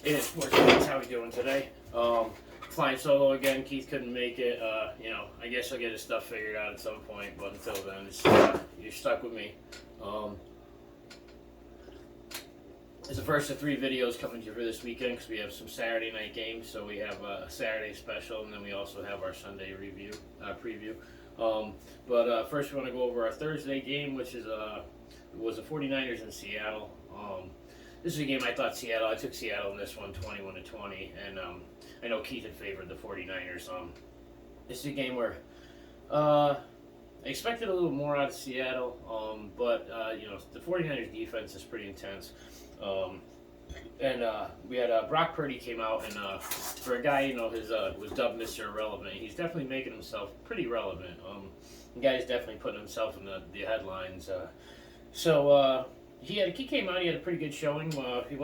It is Sports Fans. How we doing today? Flying solo again. Keith couldn't make it. I guess I'll get his stuff figured out at some point. But until then, you're stuck with me. It's the first of 3 videos coming to you for this weekend because we have some Saturday night games. So we have a Saturday special, and then we also have our Sunday preview. First, we want to go over our Thursday game, which was the 49ers in Seattle. This is a game I took Seattle in this one 21-20, and I know Keith had favored the 49ers. This is a game where I expected a little more out of Seattle, but the 49ers defense is pretty intense. We had Brock Purdy came out, and for a guy, was dubbed Mr. Irrelevant. He's definitely making himself pretty relevant. The guy's definitely putting himself in the headlines. He came out. He had a pretty good showing. He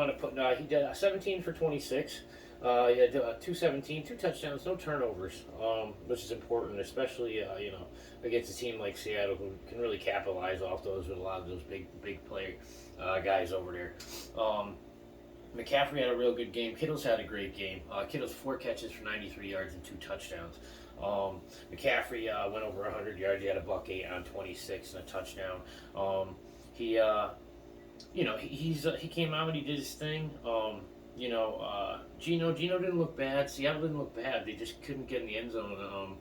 did 17 for 26. He had 217, 2 touchdowns, no turnovers, which is important, especially against a team like Seattle who can really capitalize off those with a lot of those big play guys over there. McCaffrey had a real good game. Kittle's had a great game. Kittle's 4 catches for 93 yards and 2 touchdowns. McCaffrey went over 100 yards. He had a $108 on 26 and a touchdown. He came out and he did his thing. Geno didn't look bad. Seattle didn't look bad. They just couldn't get in the end zone.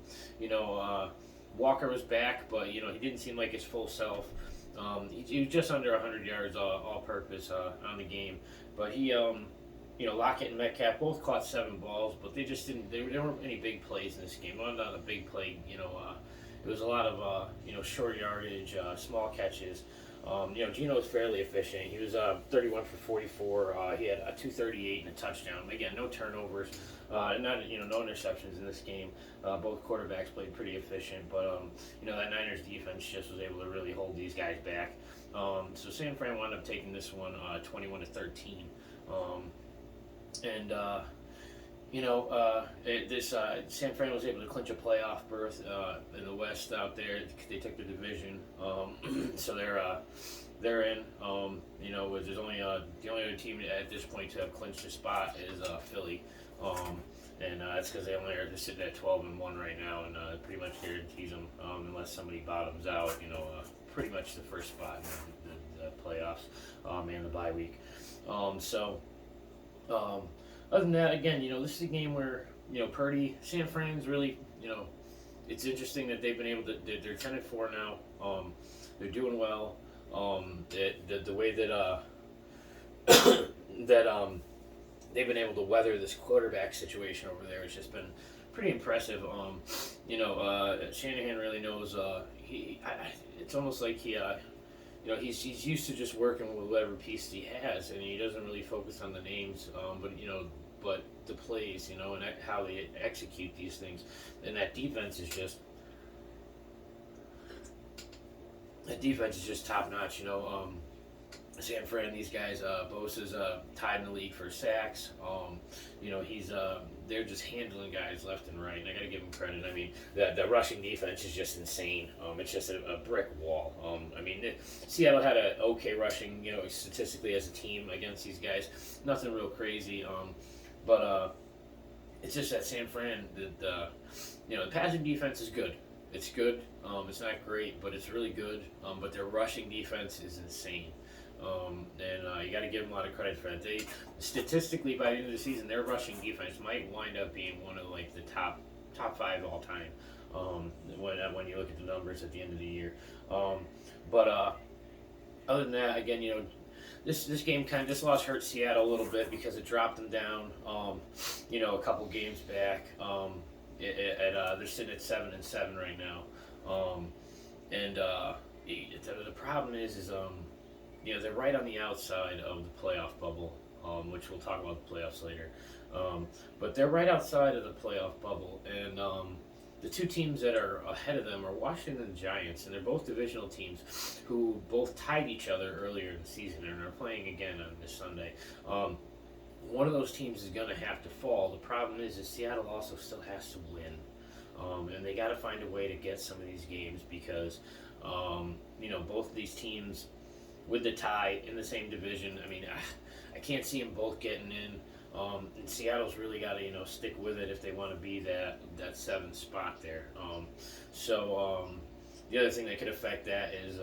Walker was back, but he didn't seem like his full self. He was just under 100 yards all-purpose on the game. But Lockett and Metcalf both caught 7 balls, but they just didn't. There weren't any big plays in this game. Not a big play. It was a lot of short yardage, small catches. Geno was fairly efficient. He was 31 for 44. He had a 238 and a touchdown. Again, no turnovers, no interceptions in this game. Both quarterbacks played pretty efficient, but that Niners defense just was able to really hold these guys back. So San Fran wound up taking this one 21-13. San Fran was able to clinch a playoff berth in the West out there. They took the division, so they're in. There's only the only other team at this point to have clinched a spot is Philly, and that's because they're sitting at 12-1 right now, and pretty much guarantees them unless somebody bottoms out. Pretty much the first spot in the playoffs and the bye week. Other than that, again, this is a game where, Purdy, San Fran's really, it's interesting that they've been able to, they're 10-4 now. They're doing well. The way that, they've been able to weather this quarterback situation over there has just been pretty impressive. Shanahan really knows, it's almost like he's used to just working with whatever piece he has, and he doesn't really focus on the names, but the plays, and how they execute these things. And that defense is just top notch. San Fran, these guys, Bosa's tied in the league for sacks. They're just handling guys left and right, and I got to give them credit. I mean, the rushing defense is just insane. It's just a brick wall. Seattle had an okay rushing, statistically as a team against these guys. Nothing real crazy. But it's just that San Fran, the passing defense is good. It's good. It's not great, but it's really good. But their rushing defense is insane. You got to give them a lot of credit for that. They statistically, by the end of the season, their rushing defense might wind up being one of the top 5 all time. When you look at the numbers at the end of the year. Other than that, again, this game this loss hurt Seattle a little bit because it dropped them down. A couple games back. They're sitting at 7-7 right now. The problem is they're right on the outside of the playoff bubble, which we'll talk about the playoffs later. But they're right outside of the playoff bubble, and the 2 teams that are ahead of them are Washington and Giants, and they're both divisional teams who both tied each other earlier in the season and are playing again on this Sunday. One of those teams is going to have to fall. The problem is Seattle also still has to win, and they got to find a way to get some of these games because both of these teams with the tie in the same division. I mean, I can't see them both getting in. And Seattle's really got to stick with it if they want to be that seventh spot there. The other thing that could affect that is,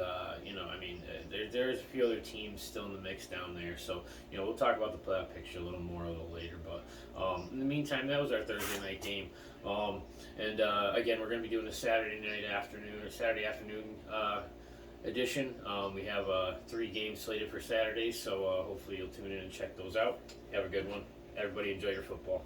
there's a few other teams still in the mix down there. So, we'll talk about the playoff picture a little more a little later. But in the meantime, that was our Thursday night game. Again, we're going to be doing a Saturday afternoon edition. We have 3 games slated for Saturday, so hopefully you'll tune in and check those out. Have a good one. Everybody enjoy your football.